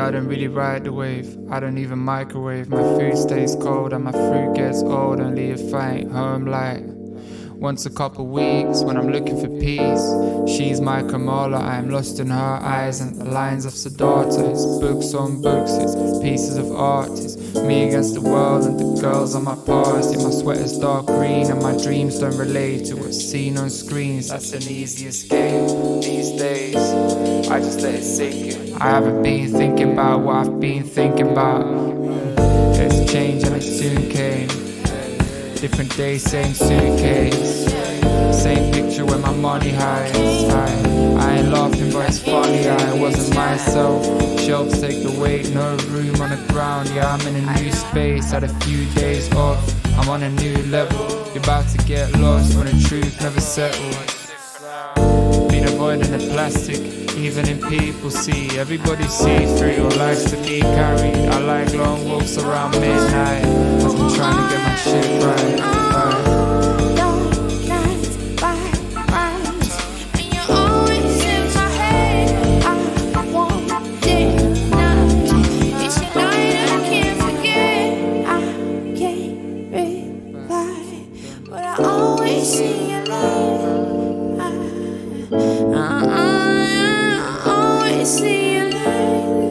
I don't really ride the wave. I don't even microwave. My food stays cold and my fruit gets old. Only if I ain't home like once a couple weeks when I'm looking for peace. She's my Kamala, I am lost in her eyes and the lines of Siddhartha. It's books on books, it's pieces of art. It's me against the world and the girls on my past. Yeah, my sweater's dark green and my dreams don't relate to what's seen on screens. That's an easy escape these days. I just let it sink in. I haven't been thinking about what I've been thinking about. It's change and it soon came. Different day, same suitcase. Same picture where my money hides. I ain't laughing but it's funny, I wasn't myself. Shelves take the weight, no room on the ground. Yeah, I'm in a new space, had a few days off. I'm on a new level, you're about to get lost when the truth never settles. Been avoiding the plastic, even in people see. Everybody sees through or likes to be carried. I like long walks around midnight as I'm trying to get my shit right.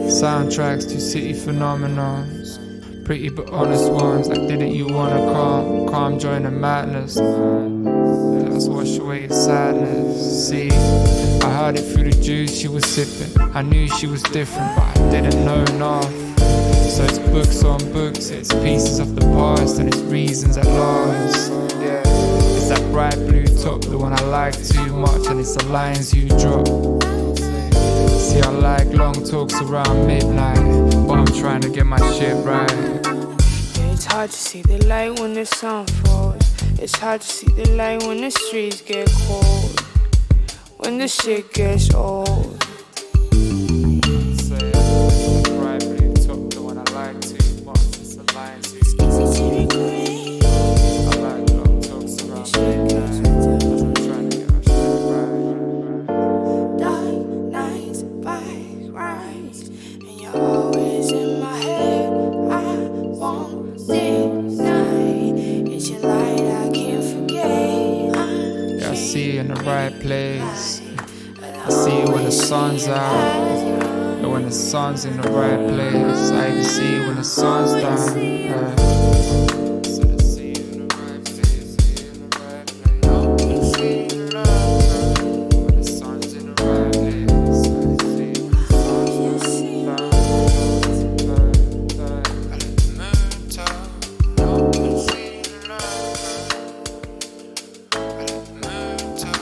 Soundtracks to city phenomenons, pretty but honest ones. Like, didn't you wanna calm join the madness? Let's wash away the sadness. See, I heard it through the juice she was sipping. I knew she was different, but I didn't know enough. So it's books on books, it's pieces of the past and it's reasons at last. Yeah, it's that bright blue top, the one I like too much, and it's the lines you drop. See, I like long talks around midnight, but I'm trying to get my shit right. Yeah, it's hard to see the light when the sun falls. It's hard to see the light when the streets get cold, when the shit gets old. Say, it's the bright blue top, the one I like too much, it's the lines you drop. I like long talks around midnight, but I'm trying to get my shit right. Dark nights, bike rides, and you're always in my head. I won't deny it's your light I can't forget. Yeah, I see you in the right place. I see you when the sun's out, and when the sun's in the right place. I even see you when the sun's down. Yeah. Said I see you in the right place, see you in the right place. See you in the right place. When the sun's in the right place, I see you when the sun's down. I let the moon talk. See you in the right place. I let the moon talk.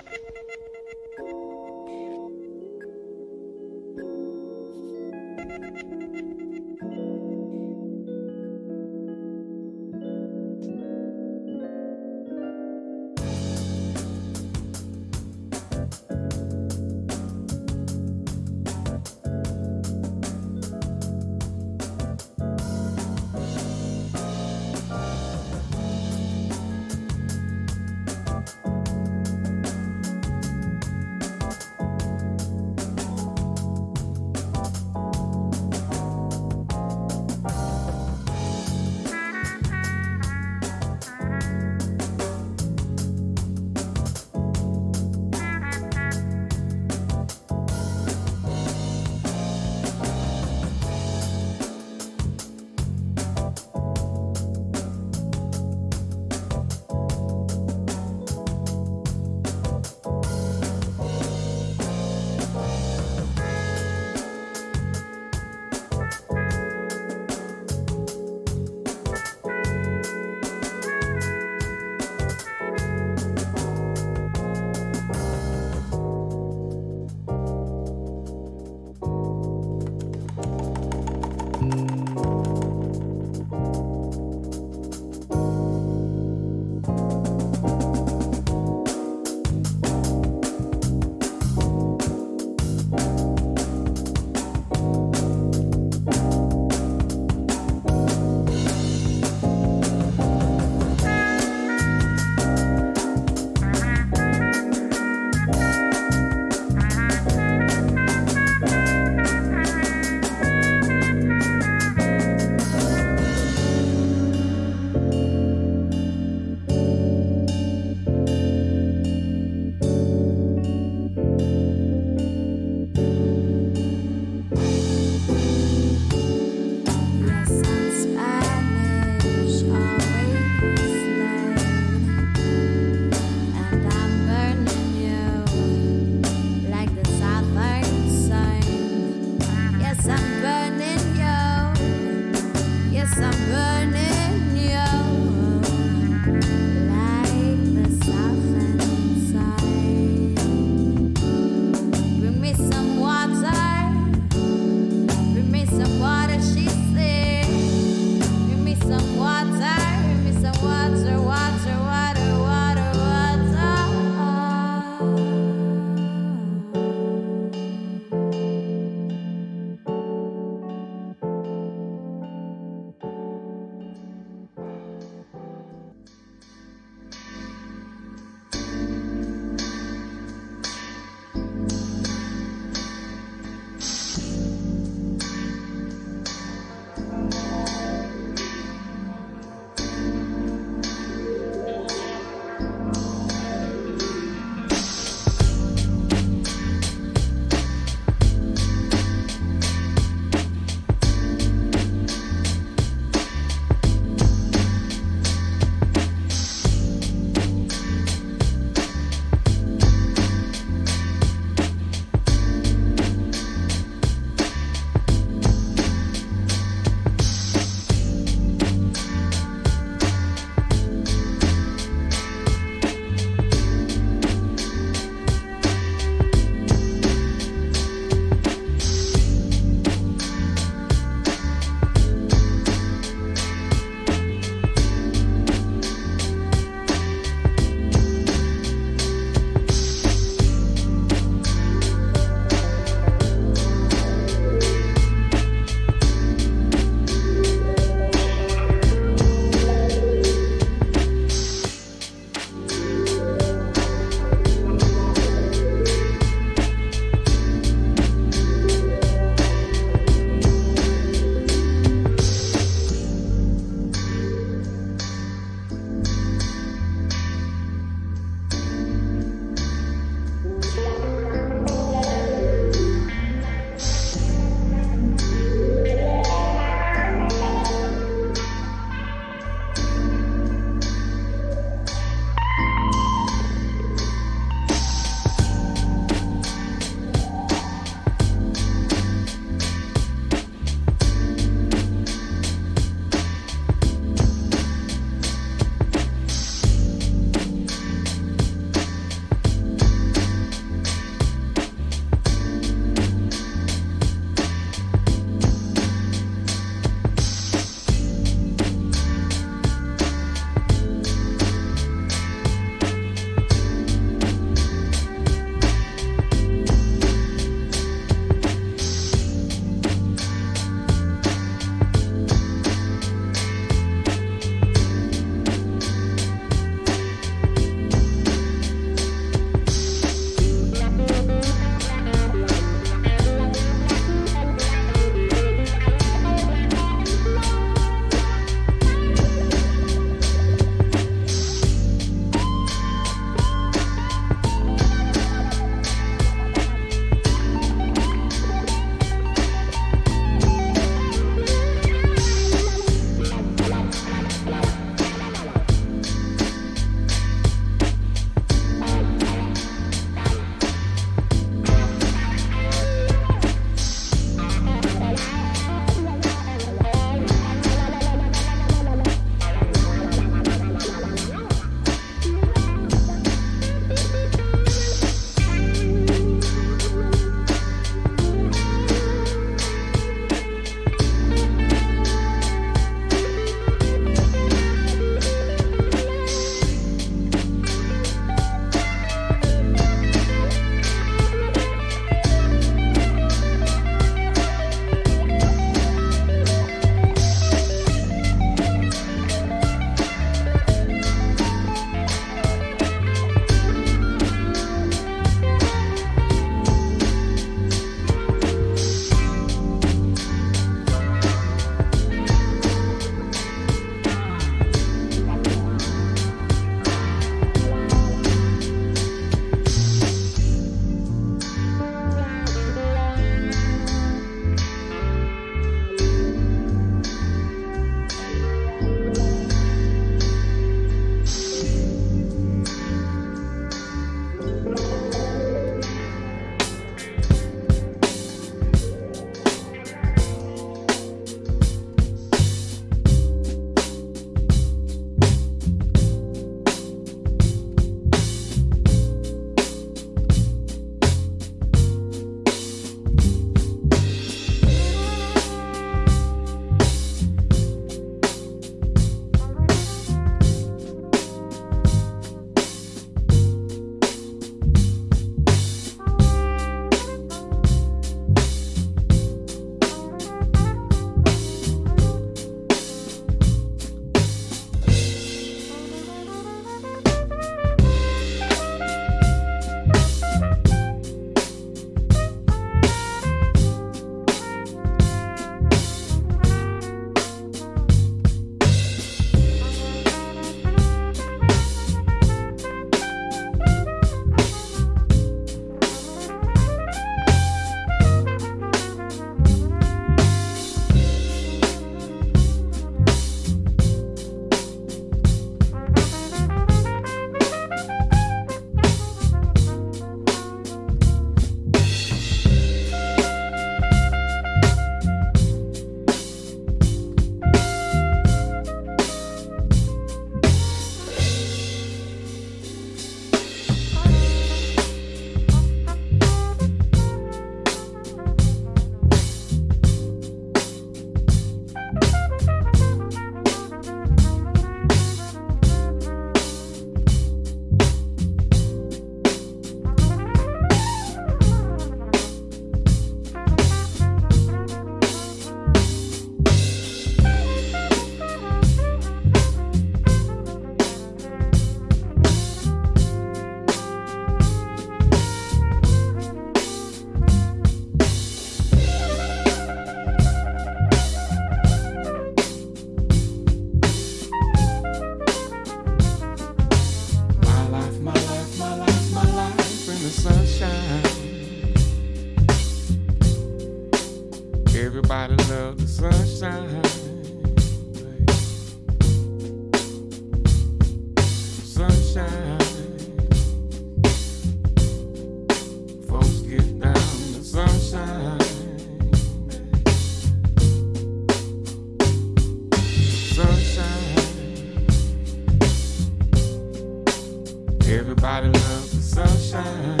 sunshine.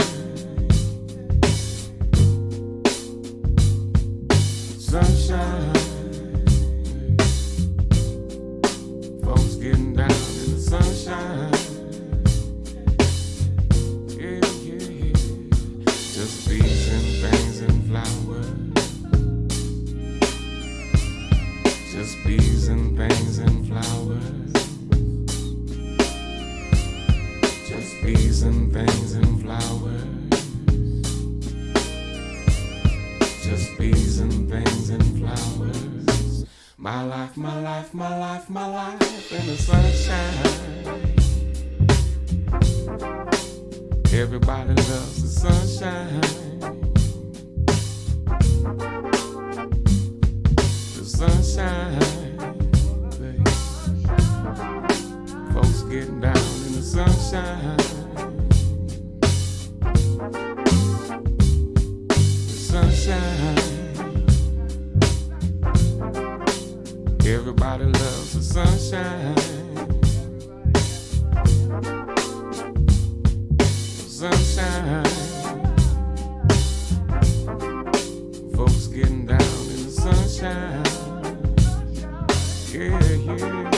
Sunshine. Folks getting down in the sunshine. Yeah, yeah, yeah. Just bees and things and flowers. Just bees and things and flowers. Just bees and things and flowers. Just bees and things and flowers. My life, my life, my life, my life in the sunshine. Everybody loves the sunshine. The sunshine, babe. Folks getting down in the sunshine. The sunshine. Everybody loves the sunshine. Sunshine. Folks getting down in the sunshine. Yeah, yeah, yeah, yeah.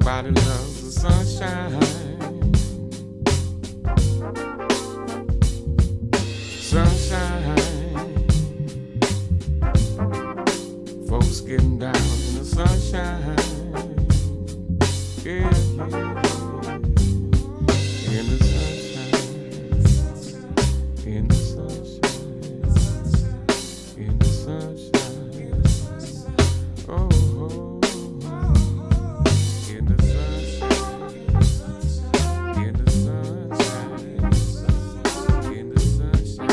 Everybody loves the sunshine. Sunshine. Folks getting down in the sunshine. Yeah, yeah, yeah. In the sunshine. In the sunshine. In the sunshine. Oh, oh. In the sunshine. In the sunshine. In the sunshine.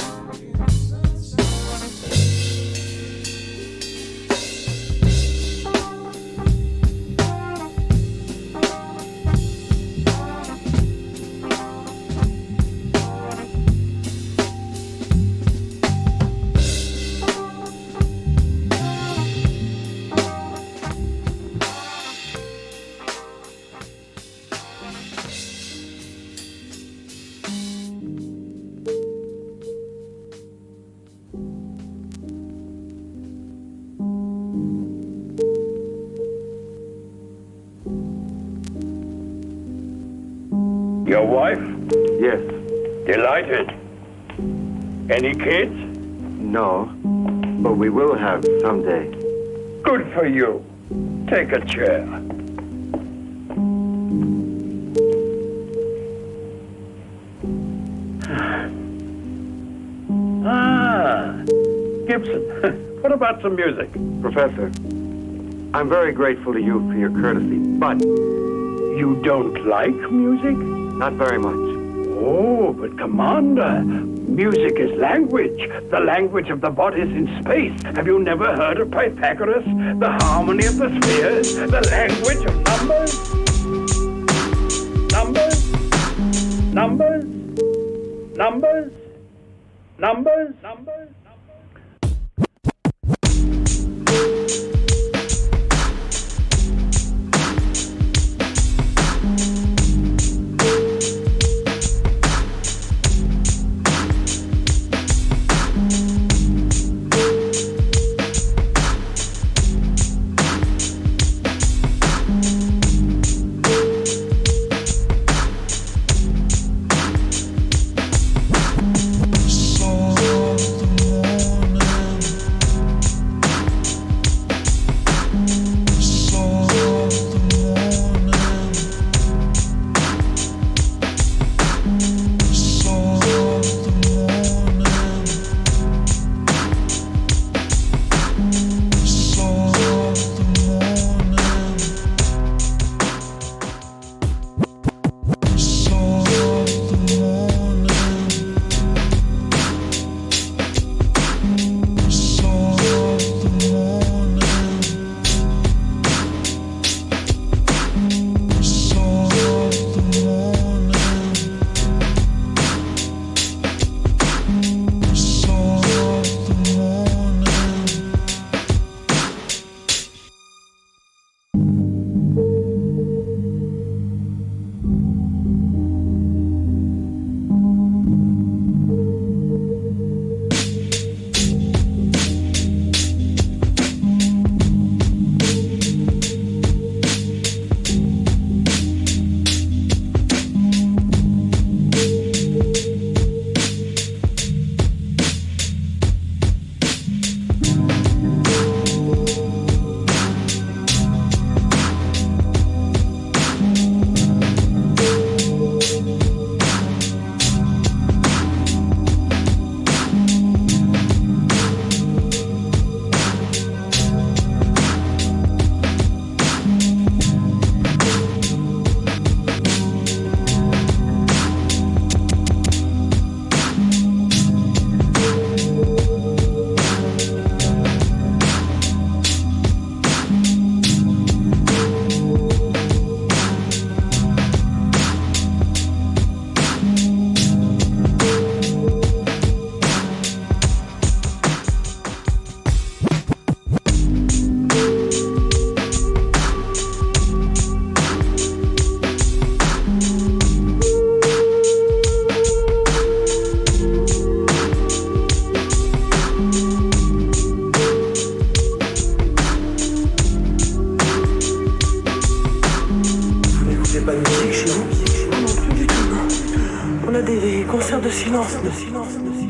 Your wife? Yes. Delighted. Any kids? No. But we will have someday. Good for you. Take a chair. Gibson, what about some music? Professor, I'm very grateful to you for your courtesy, but You don't like music? not very much. Oh, but Commander, music is language. The language of the bodies in space. Have you never heard of Pythagoras? The harmony of the spheres? The language of numbers? Numbers? Numbers? Numbers? Numbers? Numbers? Song of the faisiez pas de musique chez vous? Non, plus du tout. On a des concerts de silence, de silence, de silence.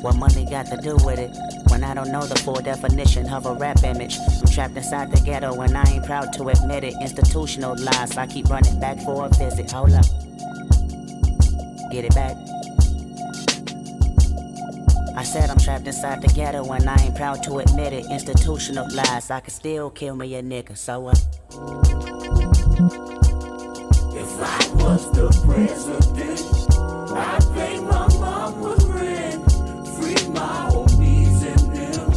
What money got to do with it? When I don't know the full definition of a rap image. I'm trapped inside the ghetto and I ain't proud to admit it. Institutional lies, I keep running back for a visit. Hold up. Get it back. I said I'm trapped inside the ghetto and I ain't proud to admit it. Institutional lies, I could still kill me a nigga, so what? If I was the president, I'd pay my mama rent, free my homies and them.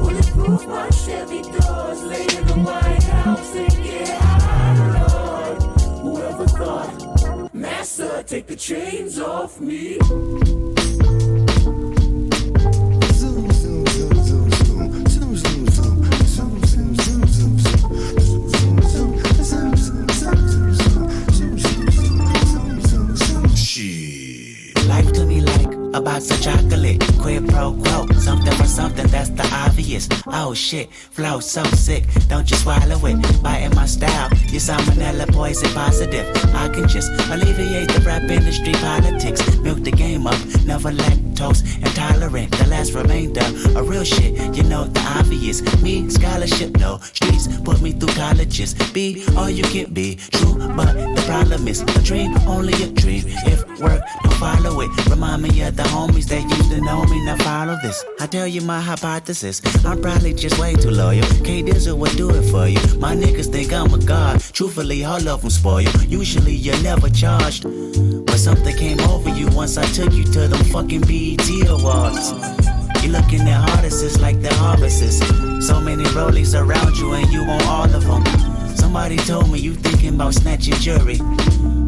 Bulletproof my Chevy doors, lay in the White House and get high, Lord. Whoever thought, Massa, take the chains off me. Life to me like a box of chocolate, quid pro quo, something for something, that's the obvious. Oh shit, flow so sick, don't you swallow it, biting my style, you salmonella poison positive. I can just alleviate the rap industry politics, milk the game up, never lactose intolerant, the last remainder of real shit, you know the obvious. Me, scholarship, no, streets put me through colleges, be all you can be, true, but the problem is a dream, only a dream, if work, don't follow it, remind me of the homies that used to know me, now follow this. I tell you my hypothesis, I'm probably just way too loyal. K-Dizzle will do it for you. My niggas think I'm a god. Truthfully, all of them spoil. Usually you're never charged, but something came over you once I took you to them fucking BET Awards. You looking at artists like they're harvests. So many rollies around you and you want all of them. Somebody told me you thinking about snatching jewelry.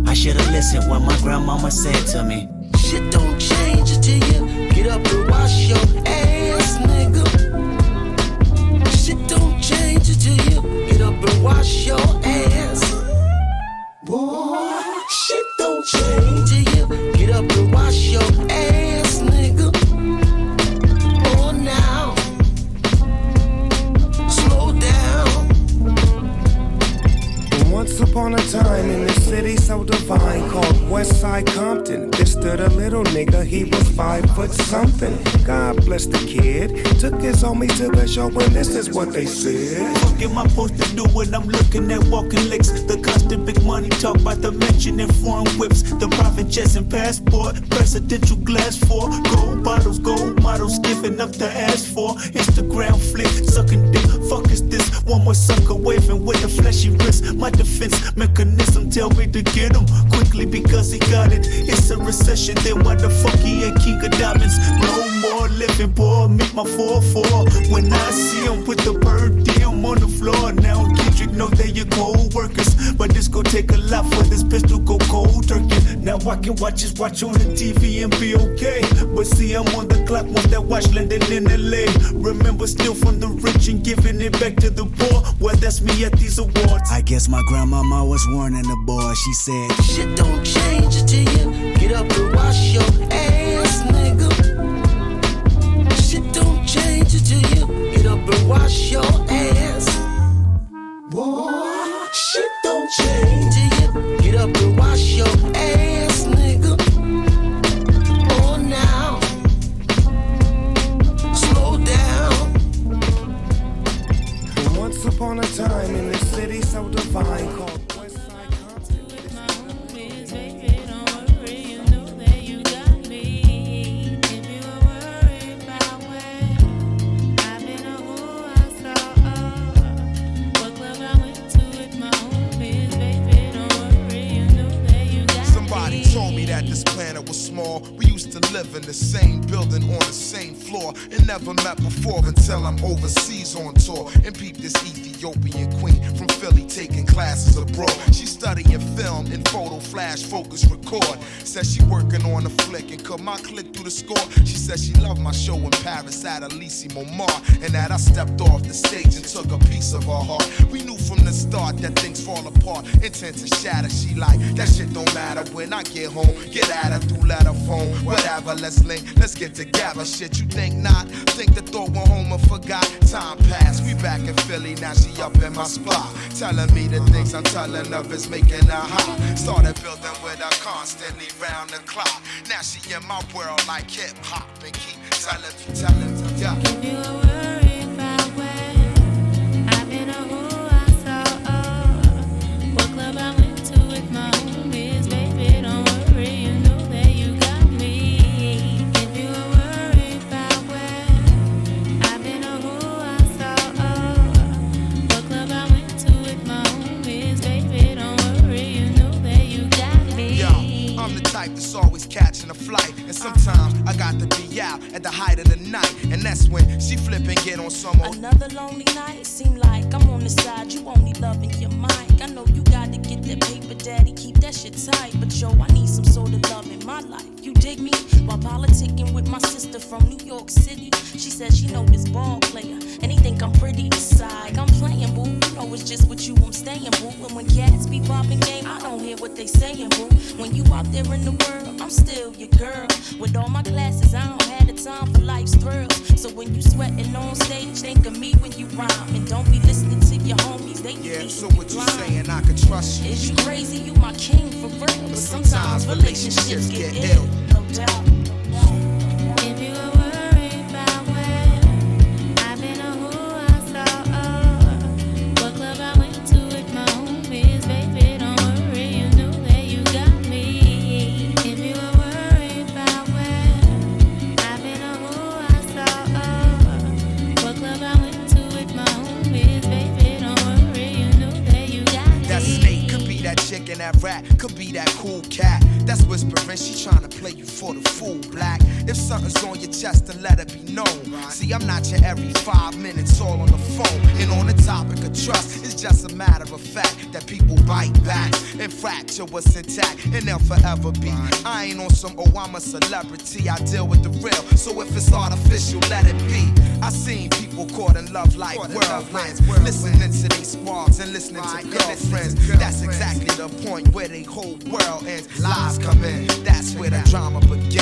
I should've listened what my grandmama said to me. Shit don't change until you get up and wash your ass, nigga. Shit don't change until you get up and wash your ass. Boy, shit don't change till you get up and wash your ass, nigga. Oh, now, slow down. Once upon a time in this city so divine called Westside Compton, there stood a little nigga, he was 5 foot something. God bless the kid, took his homies to the show and this is what they said. What am I supposed to do when I'm looking at walking licks? The constant big money talk about the mention in foreign whips, the private jets and passport, presidential glass for gold bottles, gold models, giving up the ass for Instagram flick, sucking dick. Fuck is this? One more sucker waving with a flashy wrist. My defense mechanism tell me to get him quickly because he got it. It's a recession, then why the fuck he ain't king of diamonds? No more living, boy, meet my 4-4. When I see him with the bird diem on the floor, now Kendrick know they your co-workers, but this gon' take a lot for this pistol go cold turkey. Now I can watch on the TV and be okay, but see I'm on the clock once that watch landing in LA. Remember still from the rich and giving it back to the poor. Well, that's me at these awards. I guess my grandmama was warning the boy. She said, shit don't change until you get up and wash your ass, nigga. Shit don't change until you get up and wash your ass. Boy, shit don't change till you get up and wash your ass, nigga. Oh, now, slow down. Once upon a time in this city so divine called Westside Compton. Somebody told me that this planet was small. We used to live in the same building on the same floor and never met before until I'm overseas on tour and peep this Ethiopian queen from Philly taking classes abroad. She studying film and photo flash focus record. Says she working on a flick and cut my click through the score. She said she loved my show in Paris at Elysee Montmartre and that I stepped off the stage and took a piece of her heart. We knew from the start that things fall apart, intent to shatter. She like, that shit don't matter when I get home. Get at her through letter phone, whatever. whatever. Let's link, let's get together. Shit, you think not? Think the thought went home and forgot. Time passed, we back in Philly, now she up in my spot. Telling me the things I'm telling her is making her hot. Started building with her constantly round the clock. Now she in my world like hip hop and keep telling me, yeah. If you were worried about where I've been or who I saw, what club I went to with my homies, baby, don't worry, you know that you got me. If you were worried about where I've been or who I saw, what club I went to with my homies, baby, don't worry, you know that you got me. Yo, I'm the type that's always catching a flight, and sometimes I got to be out at the height of the night, and that's when she flip and get on some old. Another lonely night, seem like I'm on the side, you only loving your mic. I know you gotta get that paper, daddy, keep that shit tight, but yo, I need some sort of love in my life. You dig me? While politicking with my sister from New York City, she says she know this ball player, and he think I'm pretty inside. I'm playing, boo, you know it's just with you I'm staying, boo. And when cats be popping game, I don't hear what they saying, boo. When you out there in the world, I'm still your girl. With all my classes, I don't have the time for life's thrills. So when you sweating on stage, think of me when you rhyme, and don't be listening to your homies. They yeah, so what you saying? I can trust you. Is you crazy? You my king for real. But sometimes relationships get ill. No doubt. If you were worried about where I've been or who I saw, what club I went to with my homies, baby, don't worry, you know that you got me. If you were worried about where I've been or who I saw, what club I went to with my homies, baby, don't worry, you know that you got me. That snake could be that chick and that rat, could be that cool cat. That's whispering, she tryna play you for the fool, black. If something's on your chest, then let it be known. See, I'm not your every 5 minutes all on the phone. And on the topic of trust, it's just a matter of fact that people bite back and fracture what's intact, and they'll forever be. I ain't on some, oh, I'm a celebrity, I deal with the real. So if it's artificial, let it be. I seen people caught in love like whirlwinds, listening to these squads and listening to girlfriends. That's exactly the point where they whole world ends. Lies come in, that's where the drama begins.